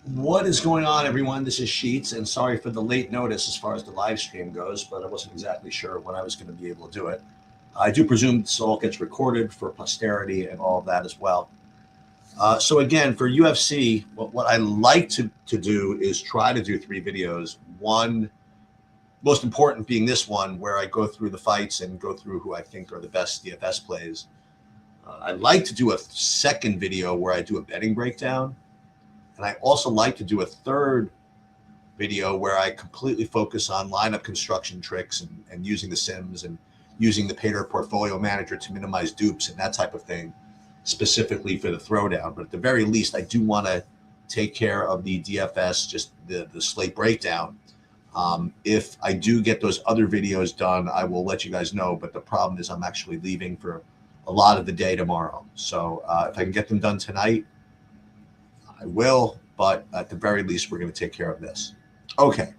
What is going on, everyone? This is Sheets, and sorry for the late notice as far as the live stream goes, but I wasn't exactly sure when I was going to be able to do it. I do presume this all gets recorded for posterity and all of that as well. So again, for UFC, what I like to do is try to do 3 videos. One, most important being this one, where I go through the fights and go through who I think are the best DFS plays. I'd like to do a second video where I do a betting breakdown. And I also like to do a third video where I completely focus on lineup construction tricks and using the Sims and using the Pater portfolio manager to minimize dupes and that type of thing, specifically for the throwdown. But at the very least, I do want to take care of the DFS, just the slate breakdown. If I do get those other videos done, I will let you guys know. But the problem is I'm actually leaving for a lot of the day tomorrow. So if I can get them done tonight, I will, but at the very least, we're going to take care of this. Okay.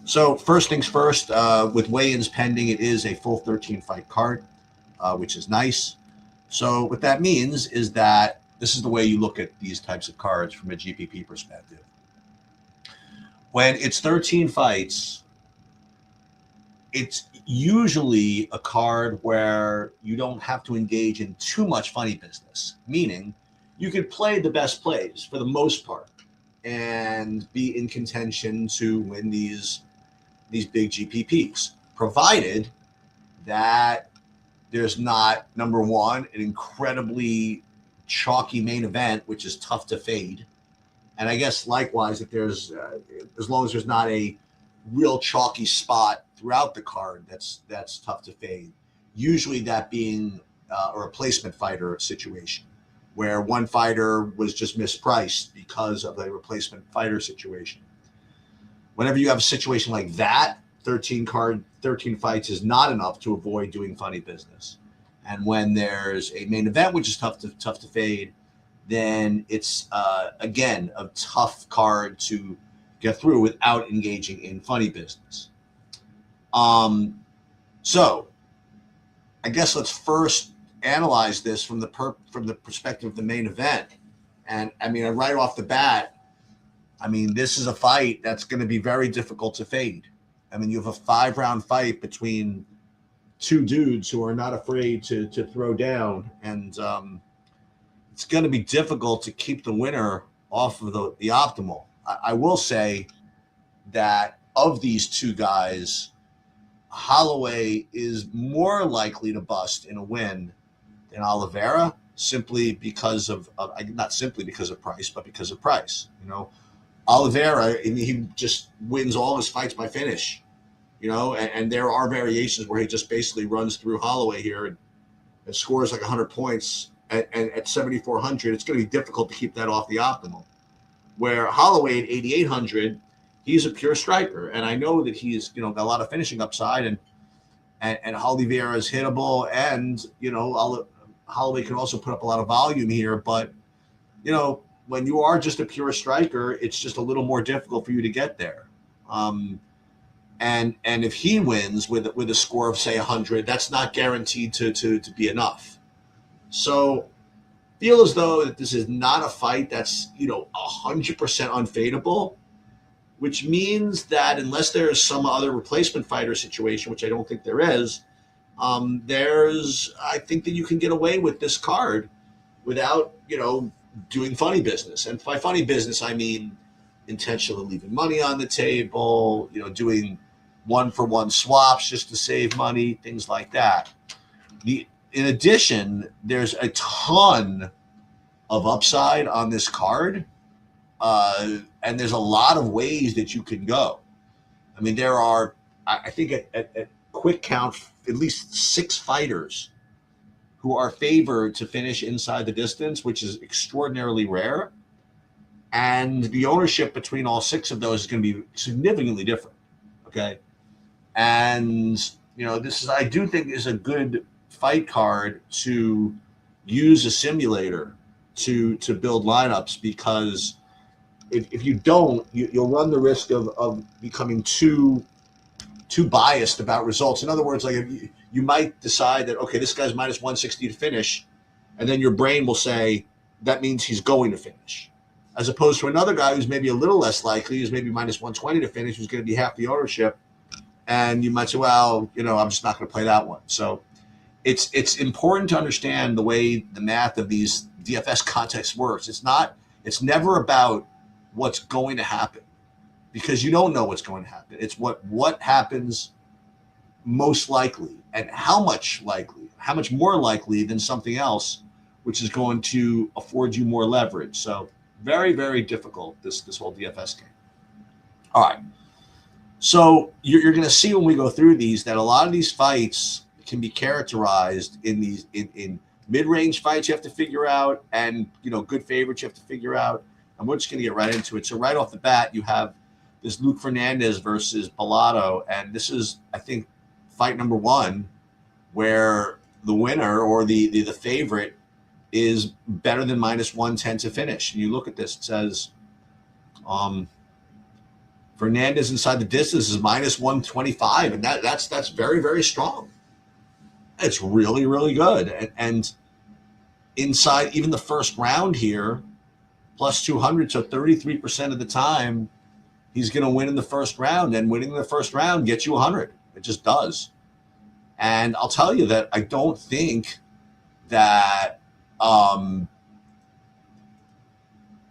So first things first, with weigh-ins pending, it is a full 13-fight card, which is nice. So what that means is that this is the way you look at these types of cards from a GPP perspective. When it's 13 fights, it's usually a card where you don't have to engage in too much funny business, meaning you could play the best plays for the most part and be in contention to win these big GPPs, provided that there's not, number one, an incredibly chalky main event, which is tough to fade. And I guess likewise, if there's, as long as there's not a real chalky spot throughout the card, that's tough to fade. Usually that being a replacement fighter situation, where one fighter was just mispriced because of a replacement fighter situation. Whenever you have a situation like that, 13 fights is not enough to avoid doing funny business. And when there's a main event, which is tough to fade, then it's, again, a tough card to get through without engaging in funny business. So I guess let's first analyze this from the perspective of the main event. And I mean, right off the bat, I mean, this is a fight that's going to be very difficult to fade. I mean, you have a 5-round fight between two dudes who are not afraid to throw down, and it's going to be difficult to keep the winner off of the optimal. I will say that of these two guys, Holloway is more likely to bust in a win than Oliveira, simply because of not simply because of price, but because of price. You know, Oliveira, he just wins all his fights by finish. You know, and there are variations where he just basically runs through Holloway here and scores like 100 points. And at 7,400, it's going to be difficult to keep that off the optimal. Where Holloway at 8,800, he's a pure striker, and I know that he's got a lot of finishing upside, and Oliveira is hittable, and Holloway can also put up a lot of volume here, but when you are just a pure striker, it's just a little more difficult for you to get there. And if he wins with a score of say 100, that's not guaranteed to be enough. So feel as though that this is not a fight that's 100% unfadable, which means that unless there is some other replacement fighter situation, which I don't think there is, I think that you can get away with this card without, doing funny business. And by funny business, I mean intentionally leaving money on the table, doing 1-for-1 swaps just to save money, things like that. In addition, there's a ton of upside on this card, and there's a lot of ways that you can go. I mean, there are, I think at quick count, at least 6 fighters who are favored to finish inside the distance, which is extraordinarily rare. And the ownership between all 6 of those is going to be significantly different. Okay. And, I do think is a good fight card to use a simulator to build lineups, because if you don't, you'll run the risk of becoming too biased about results. In other words, like if you might decide that, okay, this guy's minus 160 to finish, and then your brain will say that means he's going to finish. as opposed to another guy who's maybe a little less likely, who's maybe minus 120 to finish, who's going to be half the ownership. And you might say, well, I'm just not going to play that one. So it's important to understand the way the math of these DFS contests works. It's never about what's going to happen, because you don't know what's going to happen. It's what happens most likely, and how much more likely than something else, which is going to afford you more leverage. So very, very difficult, this whole DFS game. All right. So you're going to see when we go through these that a lot of these fights can be characterized in mid-range fights you have to figure out, and good favorites you have to figure out. And we're just going to get right into it. So right off the bat, you have this Luke Fernandez versus Bellato, and this is, I think, fight number one, where the winner or the favorite is better than minus 110 to finish. And you look at this, it says Fernandez inside the distance is minus 125, and that's very, very strong. It's really, really good. And inside even the first round here, plus 200, so 33% of the time he's going to win in the first round, and winning the first round gets you 100. It just does. And I'll tell you that I don't think that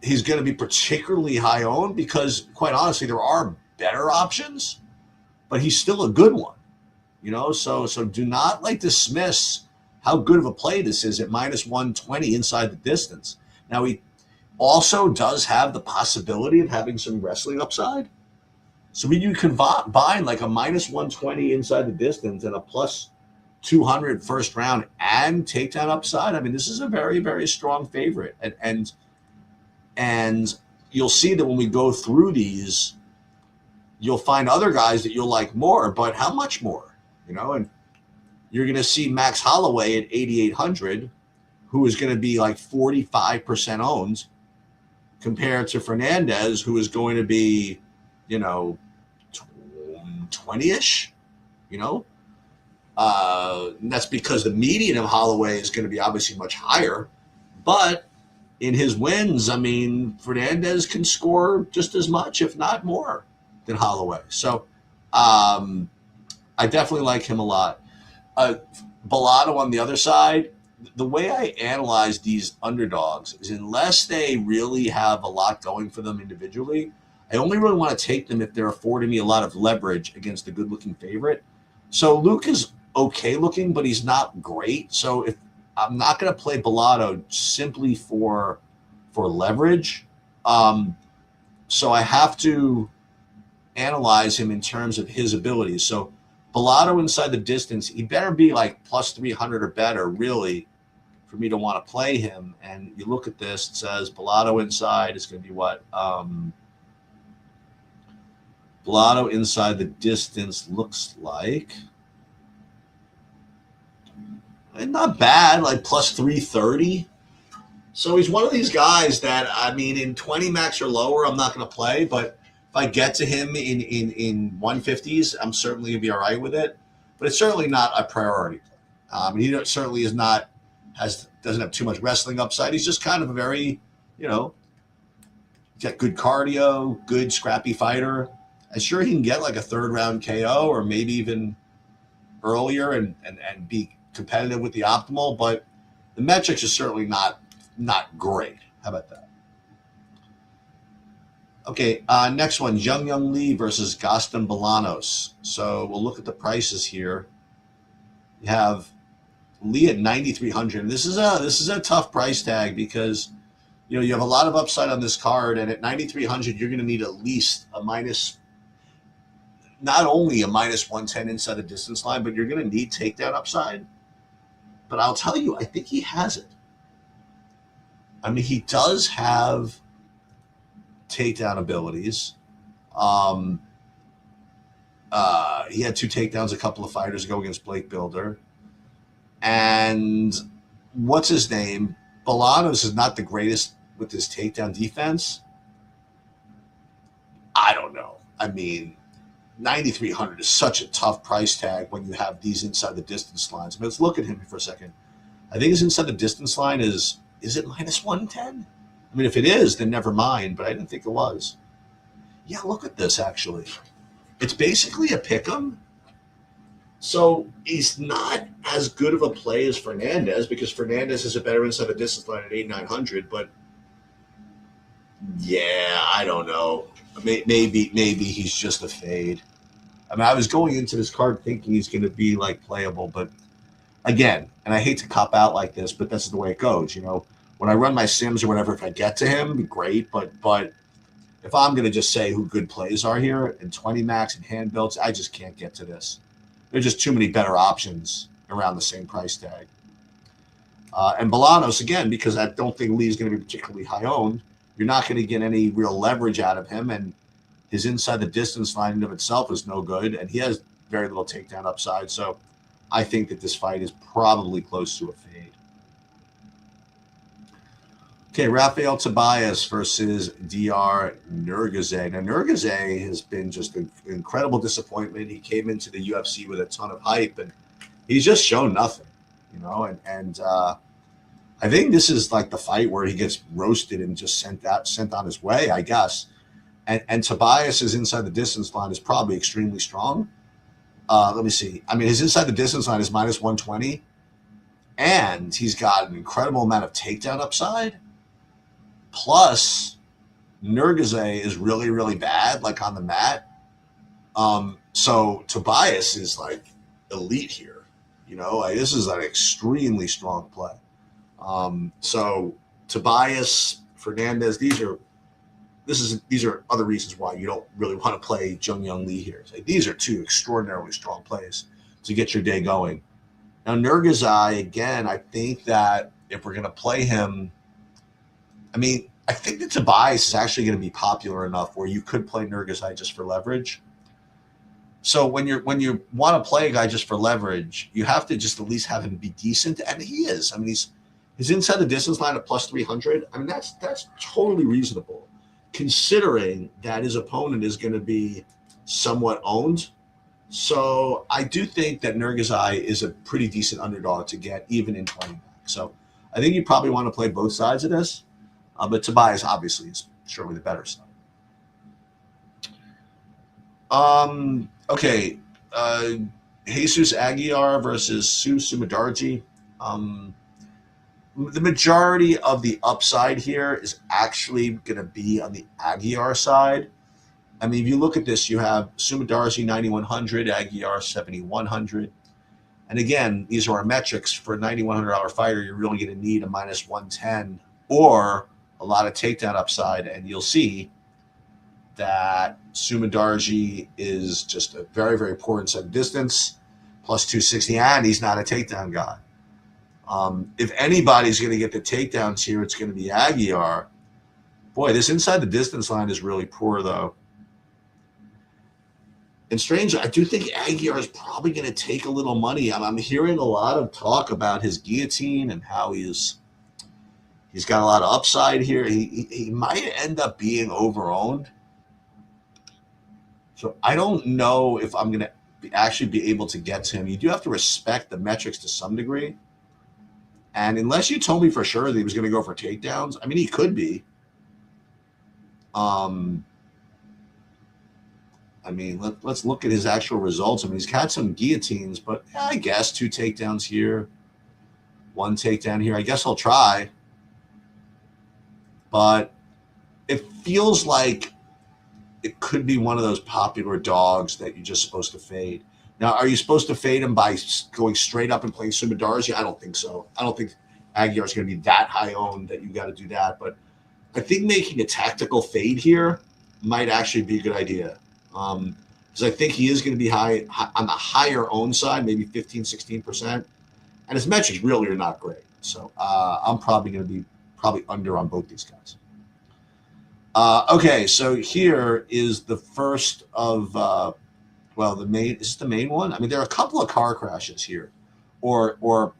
he's going to be particularly high owned, because quite honestly, there are better options, but he's still a good one, so do not dismiss how good of a play this is at minus 120 inside the distance. Now, he also does have the possibility of having some wrestling upside. So when you combine a minus 120 inside the distance and a plus 200 first round and takedown upside, I mean, this is a very, very strong favorite. And you'll see that when we go through these, you'll find other guys that you'll like more, but how much more? And you're going to see Max Holloway at 8,800, who is going to be 45% owned, compared to Fernandez, who is going to be, 20-ish, and that's because the median of Holloway is going to be obviously much higher. But in his wins, I mean, Fernandez can score just as much, if not more, than Holloway. So I definitely like him a lot. Bellato on the other side, the way I analyze these underdogs is, unless they really have a lot going for them individually, I only really want to take them if they're affording me a lot of leverage against a good-looking favorite. So Luke is okay looking, but he's not great. So if I'm not going to play Bellato simply for leverage, so I have to analyze him in terms of his abilities. So Bellato inside the distance, he better be plus 300 or better, really, for me to want to play him. And you look at this, it says Bellato inside is going to be what? Bellato inside the distance looks like, and not bad, plus 330. So he's one of these guys that, I mean, in 20 max or lower, I'm not going to play, but if I get to him in 150s, I'm certainly going to be all right with it. But it's certainly not a priority play. He certainly doesn't have too much wrestling upside. He's just kind of a very, he's got good cardio, good scrappy fighter. I'm sure he can get a third round KO, or maybe even earlier, and be competitive with the optimal. But the metrics are certainly not great. How about that? Okay, next one, Young Lee versus Gaston Bolanos. So we'll look at the prices here. You have Lee at 9,300. This is a tough price tag, because you have a lot of upside on this card, and at 9,300 you're going to need at least not only a minus 110 inside the distance line, but you're going to need takedown upside. But I'll tell you, I think he has it. I mean, he does have takedown abilities. He had 2 takedowns a couple of fighters ago against Blake Builder. And what's his name? Bolanos is not the greatest with his takedown defense. I don't know. I mean, 9,300 is such a tough price tag when you have these inside the distance lines. But let's look at him for a second. I think his inside the distance line is it minus 110? I mean, if it is, then never mind, but I didn't think it was. Yeah, look at this, actually. It's basically a pick 'em. So he's not as good of a play as Fernandez because Fernandez is a better inside the distance line at 8,900. But yeah, I don't know. Maybe he's just a fade. I mean, I was going into this card thinking he's going to be like playable, but again, and I hate to cop out like this, but that's the way it goes. When I run my sims or whatever, if I get to him, great. But if I'm going to just say who good plays are here and 20 max and hand builds, I just can't get to this. There's just too many better options around the same price tag. And Bolanos, again, because I don't think Lee's going to be particularly high owned, you're not going to get any real leverage out of him. And his inside the distance line in of itself is no good. And he has very little takedown upside. So I think that this fight is probably close to a fade. Okay, Rafael Tobias versus DR Nurgaze. Now, Nurgaze has been just an incredible disappointment. He came into the UFC with a ton of hype, and he's just shown nothing, And I think this is like the fight where he gets roasted and just sent on his way, I guess. And Tobias's inside the distance line is probably extremely strong. Let me see. I mean, his inside the distance line is minus 120, and he's got an incredible amount of takedown upside. Plus, Nurgaze is really, really bad, like on the mat. So Tobias is like elite here. This is an extremely strong play. So Tobias, Fernandez, these are other reasons why you don't really want to play Jung Young Lee here. These are two extraordinarily strong plays to get your day going. Now, Nurgaze, again, I think that if we're going to play him, I think that Tobias is actually going to be popular enough where you could play Nurgaze just for leverage. So when you want to play a guy just for leverage, you have to just at least have him be decent, and he is. He's inside the distance line at plus 300. That's totally reasonable, considering that his opponent is going to be somewhat owned. So I do think that Nurgaze is a pretty decent underdog to get even in 20 back. So I think you probably want to play both sides of this. But Tobias obviously is surely the better side. Okay. Jesus Aguiar versus Sue Sumadarji. The majority of the upside here is actually going to be on the Aguiar side. If you look at this, you have Sumadarji 9,100, Aguiar 7,100. And again, these are our metrics. For a $9,100 fighter, you're really going to need a minus 110 or a lot of takedown upside, and you'll see that Sumadarji is just a very, very poor inside distance, plus 260, and he's not a takedown guy. If anybody's going to get the takedowns here, it's going to be Aguiar. Boy, this inside the distance line is really poor, though. And strangely, I do think Aguiar is probably going to take a little money. I'm hearing a lot of talk about his guillotine and how he's got a lot of upside here. He might end up being overowned. So I don't know if I'm going to actually be able to get to him. You do have to respect the metrics to some degree. And unless you told me for sure that he was going to go for takedowns, he could be. Let's look at his actual results. He's had some guillotines, but I guess 2 takedowns here, 1 takedown here. I guess I'll try. But it feels like it could be one of those popular dogs that you're just supposed to fade. Now, are you supposed to fade him by going straight up and playing Sumadarji? I don't think so. I don't think Aguiar is going to be that high owned that you got to do that. But I think making a tactical fade here might actually be a good idea. Because I think he is going to be high on the higher owned side, maybe 15, 16%. And his metrics really are not great. So I'm probably going to be under on both these guys. Okay, so here is the first of, the main. Is this the main one? There are a couple of car crashes here, or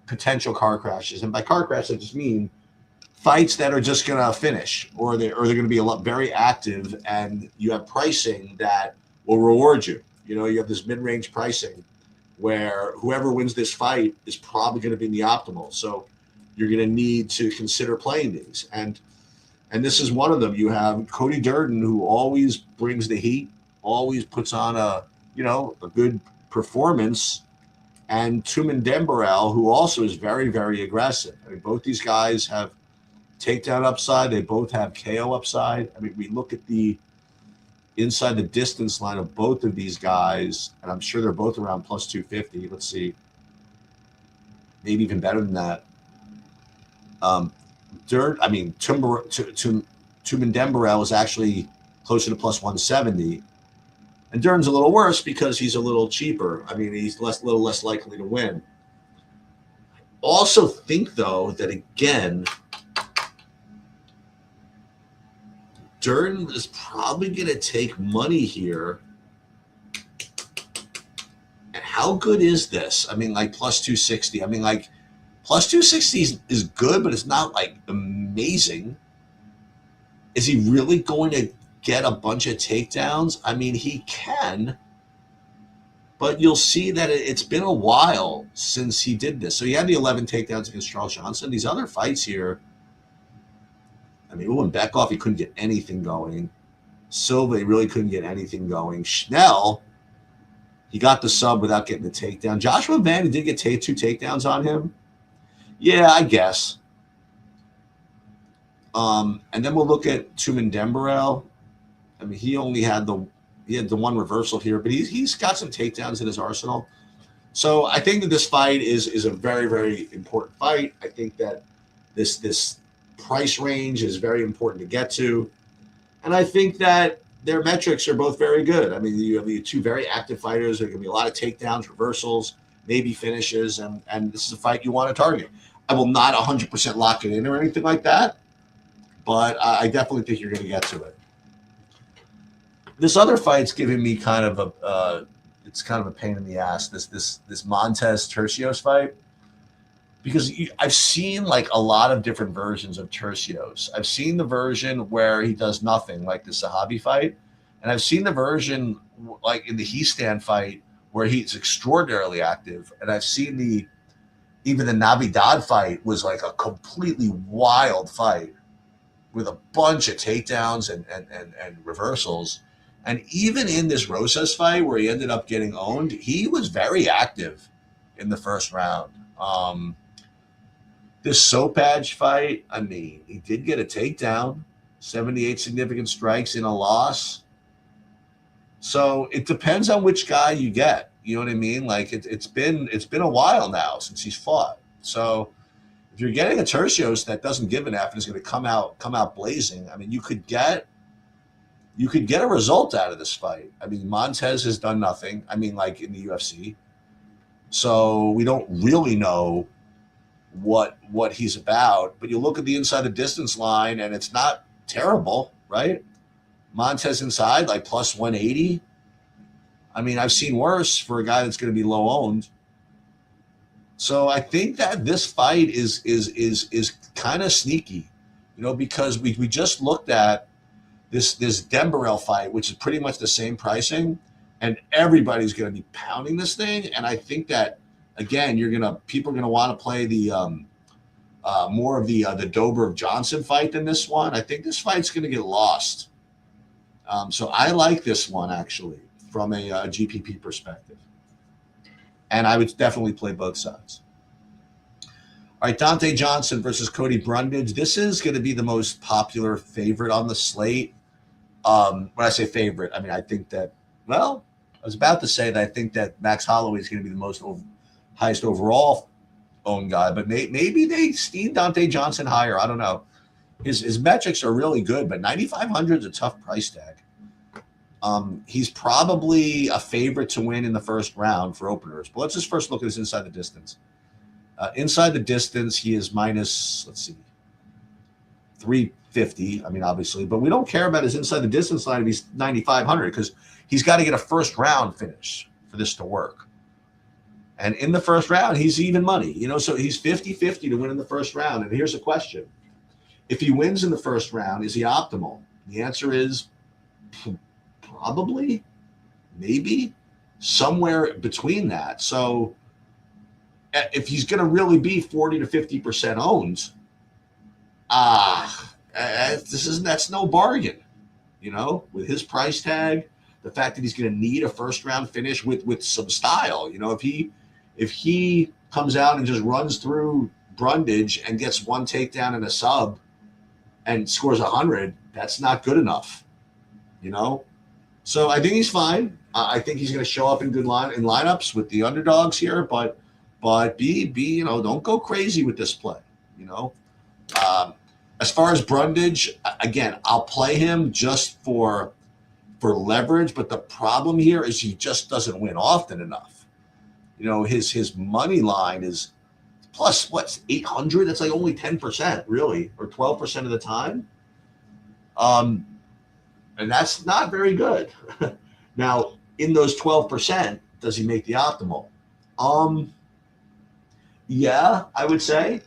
potential car crashes. And by car crash, I just mean fights that are just going to finish, or they're going to be very active, and you have pricing that will reward you. You have this mid-range pricing where whoever wins this fight is probably going to be in the optimal. So you're going to need to consider playing these. And And this is one of them. You have Cody Durden, who always brings the heat, always puts on a good performance, and Tumen Dembarel, who also is very, very aggressive. I mean, both these guys have takedown upside. They both have KO upside. I mean, we look at the inside the distance line of both of these guys, and I'm sure they're both around plus 250. Let's see. Maybe even better than that. Tumen Dembarel is actually closer to plus 170. And Dern's a little worse because he's a little cheaper. I mean, he's a little less likely to win. Also think, though, that again, Dern is probably going to take money here. And how good is this? I mean, like plus 260. I mean, like plus 260 is good, but it's not like amazing. Is he really going to get a bunch of takedowns? I mean, he can, but you'll see that it's been a while since he did this. So he had the 11 takedowns against Charles Johnson. These other fights here, I mean, when Bekoff, he couldn't get anything going. Silva, he really couldn't get anything going. Schnell, he got the sub without getting the takedown. Joshua Van, he did get 2 takedowns on him. Yeah, I guess. And then we'll look at Tumen Dembarel. I mean, he only had the one reversal here, but he's got some takedowns in his arsenal. So I think that this fight is a very, very important fight. I think that this price range is very important to get to. And I think that their metrics are both very good. I mean, you have the two very active fighters. There are going to be a lot of takedowns, reversals, maybe finishes, and this is a fight you want to target. I will not 100% lock it in or anything like that, but I definitely think you're going to get to it. This other fight's giving me kind of a pain in the ass. This Montez Tercios fight, because I've seen like a lot of different versions of Tercios. I've seen the version where he does nothing, like the Sahabi fight, and I've seen the version like in the Heastan fight where he's extraordinarily active, and I've seen even the Navidad fight was like a completely wild fight with a bunch of takedowns and reversals. And even in this Rosas fight where he ended up getting owned, he was very active in the first round. This Sopaj fight, I mean, he did get a takedown, 78 significant strikes in a loss. So it depends on which guy you get. You know what I mean? Like it's been a while now since he's fought. So if you're getting a Tercios that doesn't give an F and is going to come out blazing, I mean, you could get a result out of this fight. I mean, Montez has done nothing. I mean, like in the UFC. So we don't really know what he's about. But you look at the inside the distance line, and it's not terrible, right? Montez inside, like plus 180. I mean, I've seen worse for a guy that's going to be low owned. So I think that this fight is kind of sneaky, you know, because we just looked at this Dembarel fight, which is pretty much the same pricing, and everybody's going to be pounding this thing. And I think that again, people are going to want to play the more of the Dobrev Johnson fight than this one. I think this fight's going to get lost. So I like this one actually from a GPP perspective, and I would definitely play both sides. All right, Dante Johnson versus Cody Brundage. This is going to be the most popular favorite on the slate. When I say favorite, I mean I think that. Well, I was about to say that I think that Max Holloway is going to be the highest overall owned guy, but maybe they steam Dante Johnson higher. I don't know. His metrics are really good, but 9,500 is a tough price tag. He's probably a favorite to win in the first round for openers. But let's just first look at his inside the distance. Inside the distance, he is minus, 350. I mean, obviously, but we don't care about his inside the distance line if he's 9,500 because he's got to get a first round finish for this to work. And in the first round, he's even money, you know, so he's 50-50 to win in the first round. And here's a question. If he wins in the first round, is he optimal? The answer is probably, maybe, somewhere between that. So if he's going to really be 40 to 50% owned, That's no bargain, with his price tag, the fact that he's going to need a first round finish with some style. If he comes out and just runs through Brundage and gets one takedown and a sub and scores 100, that's not good enough. So I think he's fine. I think he's going to show up in good lineups with the underdogs here, but don't go crazy with this play. Um, as far as Brundage, again, I'll play him just for leverage, but the problem here is he just doesn't win often enough. His money line is plus what's 800. That's like only 10%, really, or 12% of the time. And that's not very good. Now, in those 12%, does he make the optimal? Yeah, I would say.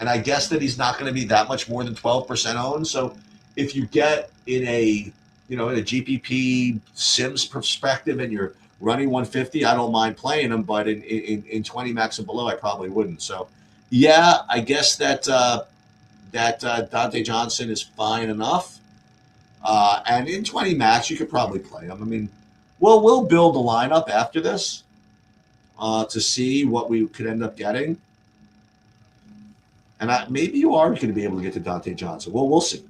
And I guess that he's not going to be that much more than 12% owned. So if you get in a GPP Sims perspective and you're running 150, I don't mind playing him, but in 20 max and below, I probably wouldn't. So yeah, I guess that Dante Johnson is fine enough. And in 20 max, you could probably play him. I mean, we'll build a lineup after this to see what we could end up getting. And maybe you are going to be able to get to Dante Johnson. Well, we'll see.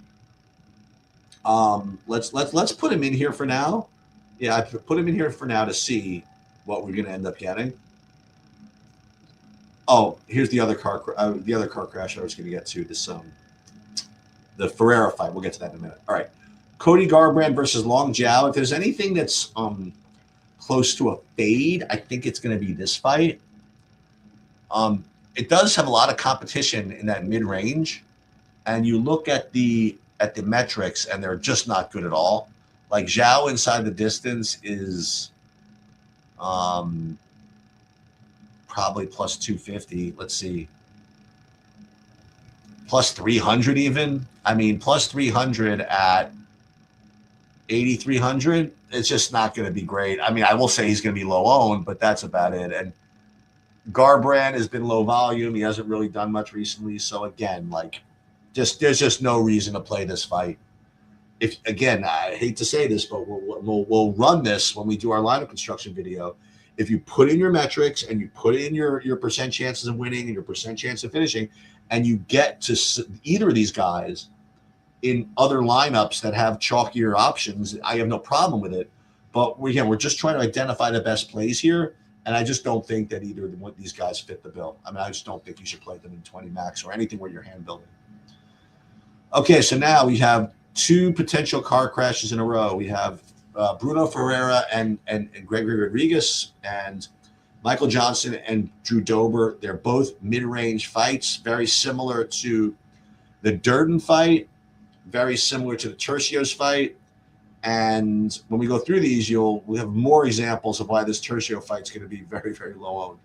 Let's put him in here for now. Yeah, I put him in here for now to see what we're going to end up getting. Oh, here's the other car crash I was going to get to. The Ferreira fight. We'll get to that in a minute. All right. Cody Garbrandt versus Long Jiao. If there's anything that's close to a fade, I think it's going to be this fight. It does have a lot of competition in that mid-range, and you look at the metrics, and they're just not good at all. Like Zhao inside the distance is probably plus 250. Let's see. Plus 300 even. I mean, plus 300 at 8,300. It's just not going to be great. I mean, I will say he's going to be low owned, but that's about it. And Garbrandt has been low volume. He hasn't really done much recently. So again, there's just no reason to play this fight. If again, I hate to say this, but we'll run this when we do our lineup construction video. If you put in your metrics and you put in your percent chances of winning and your percent chance of finishing, and you get to either of these guys in other lineups that have chalkier options, I have no problem with it. But we're just trying to identify the best plays here. And I just don't think that either of these guys fit the bill. I mean, I just don't think you should play them in 20 max or anything where you're hand building. Okay, so now we have two potential car crashes in a row. We have Bruno Ferreira and Gregory Rodriguez, and Michael Johnson and Drew Dober. They're both mid-range fights, very similar to the Durden fight, very similar to the Tercios fight. And when we go through these, we have more examples of why this Tercio fight is going to be very, very low owned.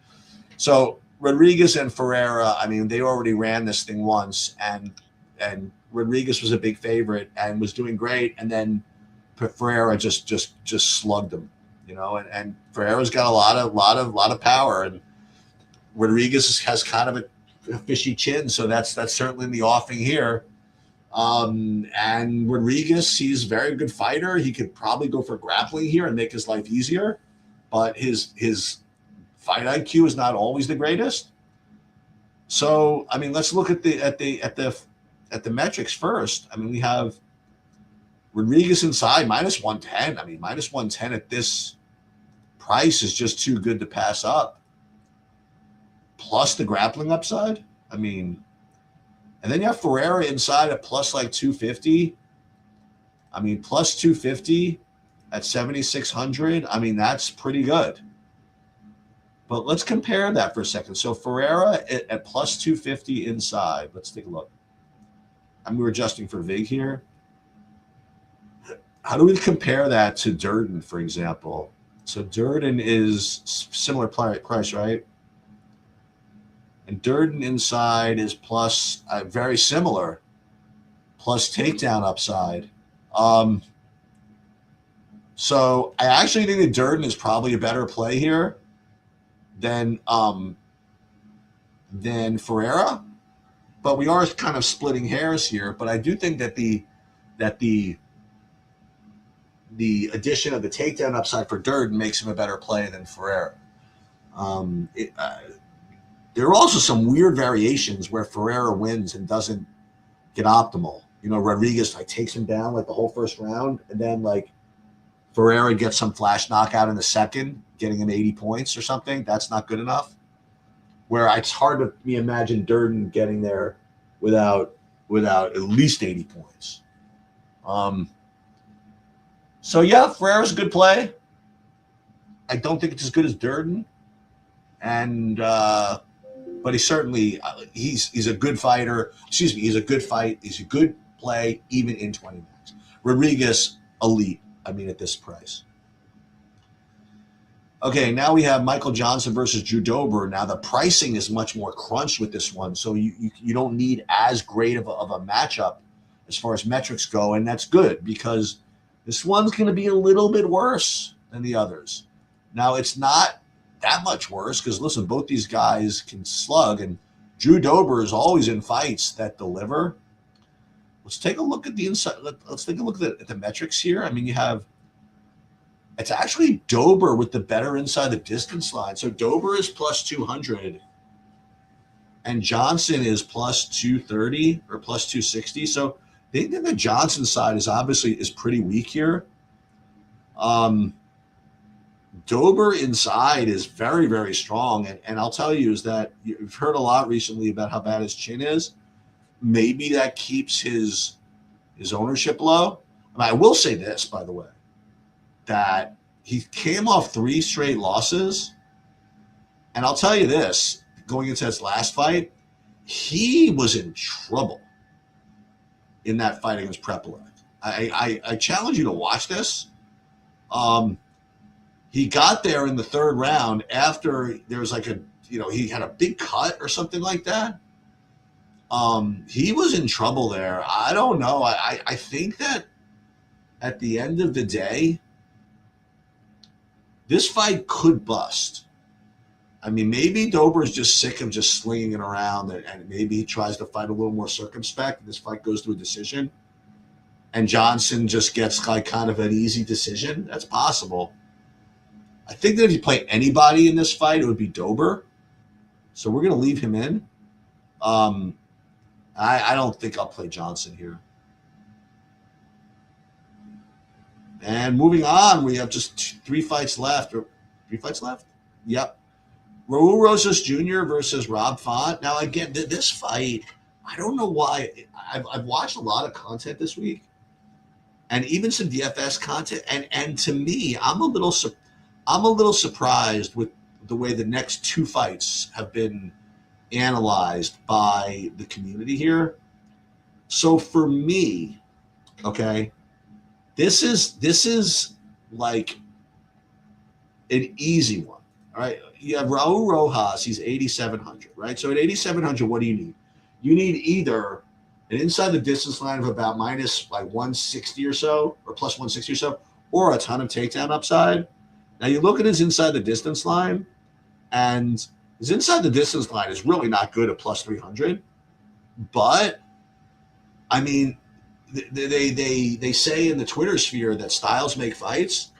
So Rodriguez and Ferreira, I mean, they already ran this thing once, and Rodriguez was a big favorite and was doing great, and then Ferreira just slugged him, and Ferreira's got a lot of power, and Rodriguez has kind of a fishy chin, so that's certainly in the offing here. And Rodriguez, he's a very good fighter. He could probably go for grappling here and make his life easier, but his fight IQ is not always the greatest. So, I mean, let's look at the metrics first. I mean, we have Rodriguez inside minus 110. I mean, minus 110 at this price is just too good to pass up. Plus the grappling upside. I mean, and then you have Ferreira inside at plus 250. I mean, plus 250 at 7,600. I mean, that's pretty good. But let's compare that for a second. So Ferreira at plus 250 inside. Let's take a look. We're adjusting for VIG here. How do we compare that to Durden, for example? So Durden is similar price, right? And Durden inside is plus very similar, plus takedown upside. So I actually think that Durden is probably a better play here than Ferreira. but we are kind of splitting hairs here. But I do think that the addition of the takedown upside for Durden makes him a better play than Ferreira. There are also some weird variations where Ferreira wins and doesn't get optimal. Rodriguez takes him down the whole first round, and then Ferreira gets some flash knockout in the second, getting him 80 points or something. That's not good enough. Where it's hard to imagine Durden getting there without at least 80 points. So yeah, Ferreira's a good play. I don't think it's as good as Durden, and but he's certainly he's a good fighter. Excuse me, he's a good fight. He's a good play even in 20 max. Rodriguez, elite. At this price. Okay, now we have Michael Johnson versus Drew Dober. Now the pricing is much more crunched with this one, so you don't need as great of a matchup as far as metrics go, and that's good because this one's going to be a little bit worse than the others. Now it's not that much worse because listen, both these guys can slug, and Drew Dober is always in fights that deliver. Let's take a look at the inside. Let's take a look at the metrics here. It's actually Dober with the better inside the distance line. So Dober is plus 200 and Johnson is plus 230 or plus 260. So they think the Johnson side is pretty weak here. Dober inside is very, very strong. And I'll tell you is that you've heard a lot recently about how bad his chin is. Maybe that keeps his ownership low. I will say this, by the way, that he came off 3 straight losses. And I'll tell you this, going into his last fight, he was in trouble in that fight against Prepolek. I challenge you to watch this. He got there in the third round after there was he had a big cut or something like that. He was in trouble there. I don't know. I think that at the end of the day, this fight could bust. Maybe Dober's just sick of just slinging it around, and maybe he tries to fight a little more circumspect, and this fight goes to a decision, and Johnson just gets kind of an easy decision. That's possible. I think that if you play anybody in this fight, it would be Dober. So we're going to leave him in. I don't think I'll play Johnson here. And moving on, we have just 3 fights left. 3 fights left? Yep. Raul Rosas Jr. versus Rob Font. Now, again, this fight, I don't know why. I've watched a lot of content this week, and even some DFS content. And to me, I'm a little surprised with the way the next 2 fights have been analyzed by the community here. So for me, okay, this is like an easy one. All right, you have Raul Rojas. He's 8,700, right? So at 8,700, what do you need? You need either an inside the distance line of about minus 160 or so, or plus 160 or so, or a ton of takedown upside. Now you look at his inside the distance line, and his inside the distance line is really not good at plus 300. But they say in the Twitter sphere that styles make fights.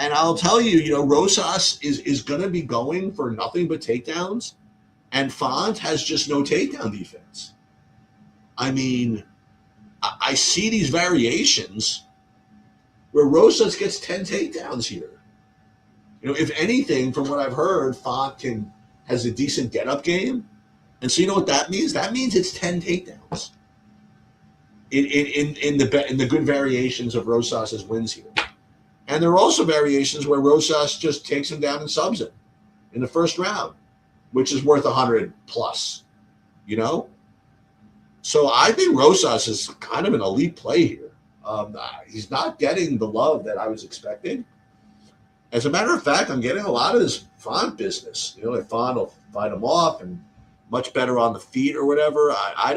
And I'll tell you, Rosas is going to be going for nothing but takedowns, and Font has just no takedown defense. I see these variations where Rosas gets 10 takedowns here. If anything, from what I've heard, Font has a decent get-up game. And so you know what that means? That means it's 10 takedowns in the good variations of Rosas' wins here. And there are also variations where Rosas just takes him down and subs him in the first round, which is worth 100 plus, So I think Rosas is kind of an elite play here. He's not getting the love that I was expecting. As a matter of fact, I'm getting a lot of this Font business. Like Font will fight him off and much better on the feet or whatever. I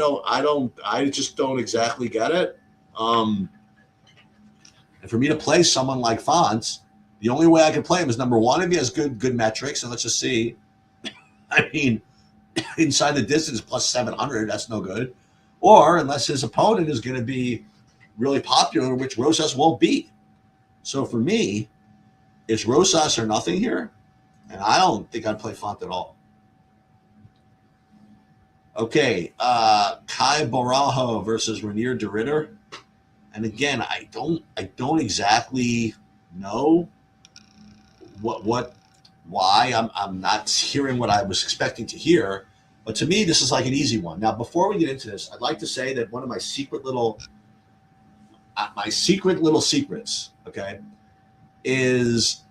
just don't exactly get it. And for me to play someone like Font, the only way I can play him is number one, if he has good metrics, and let's just see. inside the distance plus 700, that's no good. Or unless his opponent is going to be really popular, which Rosas won't be. So for me, it's Rosas or nothing here, and I don't think I'd play Font at all. Okay, Kai Barajo versus Renier de Ritter. And again, I don't exactly know why I'm not hearing what I was expecting to hear. But to me, this is like an easy one. Now, before we get into this, I'd like to say that one of my secret little secrets, okay, is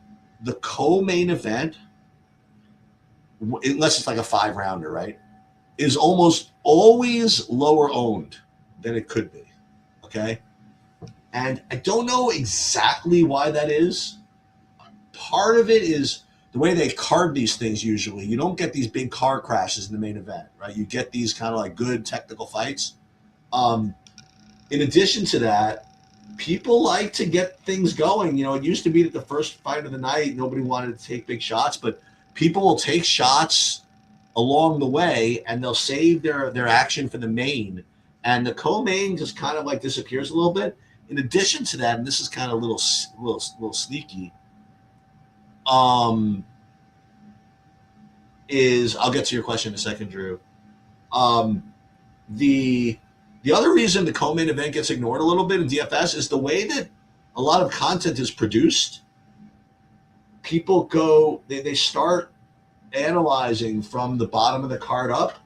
the co-main event, unless it's like a 5-rounder, right, is almost always lower owned than it could be, okay? And I don't know exactly why that is. Part of it is the way they card these things usually. You don't get these big car crashes in the main event, right? You get these kind of like good technical fights. In addition to that, people like to get things going. You know, it used to be that the first fight of the night, nobody wanted to take big shots, but people will take shots along the way and they'll save their action for the main. And the co-main just kind of like disappears a little bit. In addition to that, and this is kind of a little sneaky, is I'll get to your question in a second, Drew. The other reason the co-main event gets ignored a little bit in DFS is the way that a lot of content is produced. People they start analyzing from the bottom of the card up,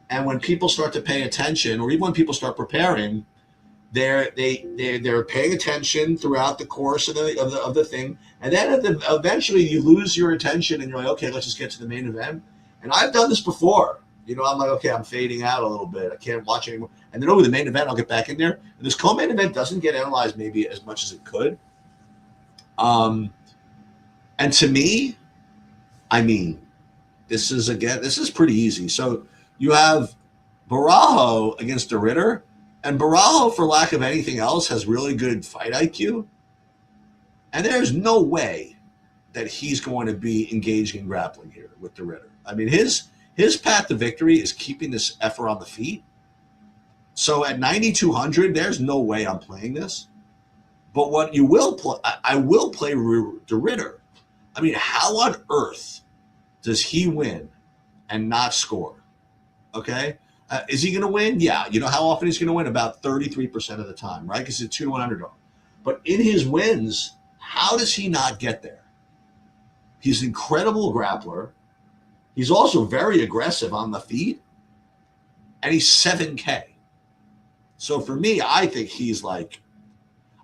and when people start to pay attention, or even when people start preparing, they're paying attention throughout the course of the thing, and then eventually you lose your attention, and you're like, okay, let's just get to the main event. And I've done this before. You know, I'm like, okay, I'm fading out a little bit. I can't watch anymore. And then over the main event, I'll get back in there. And this co-main event doesn't get analyzed maybe as much as it could. And to me, I mean, this is pretty easy. So you have Barajo against de Ritter, and Barajo, for lack of anything else, has really good fight IQ. And there's no way that he's going to be engaged in grappling here with de Ritter. I mean, his path to victory is keeping this effer on the feet. So at 9,200, there's no way I'm playing this. But what you will play, I will play de Ritter. I mean, how on earth does he win and not score? Okay? Is he going to win? Yeah. You know how often he's going to win? About 33% of the time, right? Because it's a 2-1 underdog. But in his wins, how does he not get there? He's an incredible grappler. He's also very aggressive on the feet. And he's 7K. So for me, I think he's like,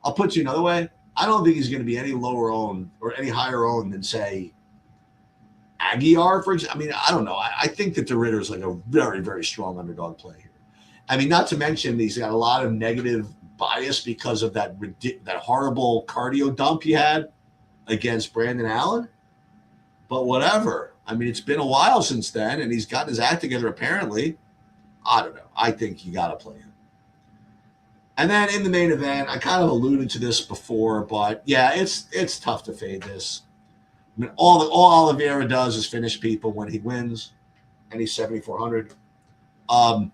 I'll put you another way. I don't think he's going to be any lower owned or any higher owned than, say, Aguiar, for example. I mean, I don't know. I think that de Ritter is like a very, very strong underdog play here. I mean, not to mention he's got a lot of negative bias because of that horrible cardio dump he had against Brandon Allen. But whatever. I mean, it's been a while since then, and he's gotten his act together apparently. I don't know. I think you got to play him. And then in the main event, I kind of alluded to this before, but yeah, it's tough to fade this. I mean, all Oliveira does is finish people when he wins, and he's 7,400. And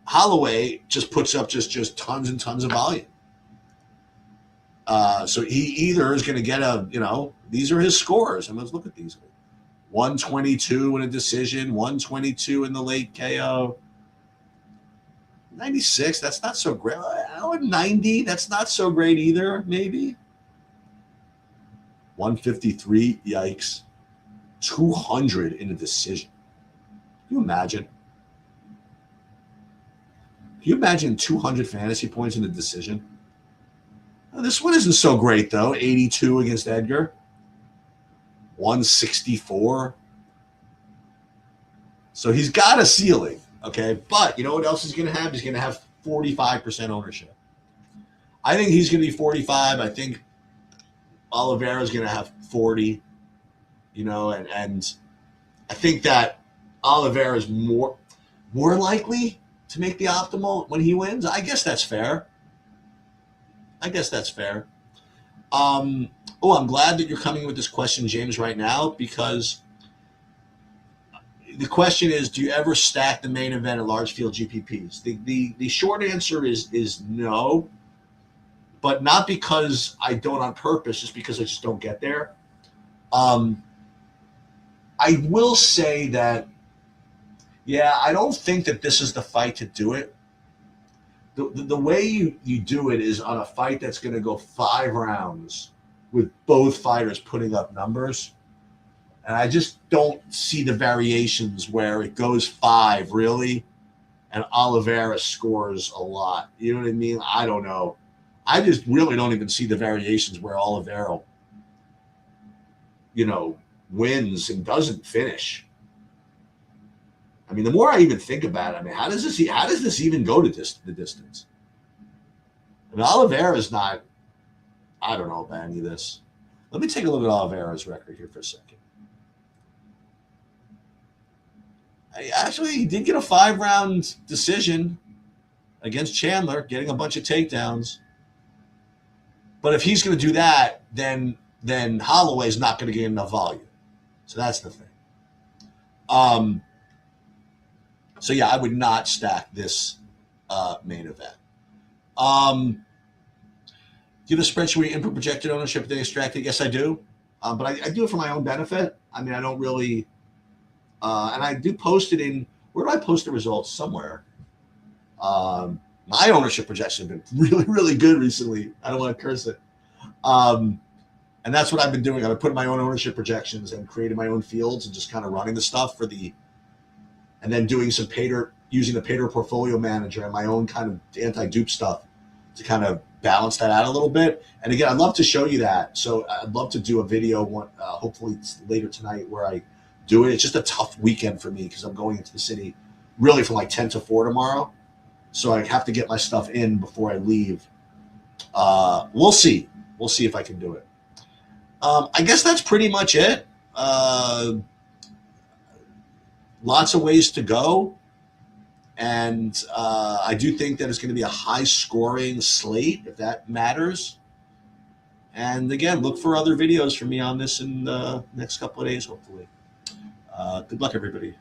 Holloway just puts up just tons and tons of volume. So he either is going to get these are his scores. And let's look at these. 122 in a decision, 122 in the late KO. 96, that's not so great. 90, that's not so great either, maybe. 153, yikes. 200 in a decision. Can you imagine? Can you imagine 200 fantasy points in a decision? Now, this one isn't so great, though. 82 against Edgar. 164. So he's got a ceiling, okay? But you know what else he's going to have? He's going to have 45% ownership. I think he's going to be 45. I think Oliveira's going to have 40, and I think that Oliveira is more likely to make the optimal when he wins. I guess that's fair. I'm glad that you're coming with this question, James, right now, because the question is, do you ever stack the main event at large field GPPs? The short answer is no, but not because I don't on purpose, just because I just don't get there. I will say that, yeah, I don't think that this is the fight to do it. The way you do it is on a fight that's going to go 5 rounds with both fighters putting up numbers. And I just don't see the variations where it goes 5, really, and Oliveira scores a lot. You know what I mean? I don't know. I just really don't even see the variations where Oliveira, wins and doesn't finish. I mean, the more I even think about it, I mean, how does this even go to the distance? I mean, Oliveira's not, I don't know about any of this. Let me take a look at Oliveira's record here for a second. Actually, he did get a 5-round decision against Chandler, getting a bunch of takedowns. But if he's going to do that, then Holloway's not going to get enough volume. So that's the thing. So yeah, I would not stack this main event. Do you have a spreadsheet where you input projected ownership and then extract it? Yes, I do. But I do it for my own benefit. I mean, I don't really, and I do post it in, where do I post the results? Somewhere. My ownership projections have been really, really good recently. I don't want to curse it. And that's what I've been doing. I've been putting my own ownership projections and creating my own fields and just kind of running the stuff and then doing some using the Pater portfolio manager and my own kind of anti-dupe stuff to kind of balance that out a little bit. And again, I'd love to show you that. So I'd love to do a video, hopefully later tonight, where I do it. It's just a tough weekend for me because I'm going into the city really from like 10 to 4 tomorrow. So I have to get my stuff in before I leave. We'll see. We'll see if I can do it. I guess that's pretty much it. Lots of ways to go. And I do think that it's going to be a high-scoring slate, if that matters. And again, look for other videos from me on this in the next couple of days, hopefully. Good luck, everybody.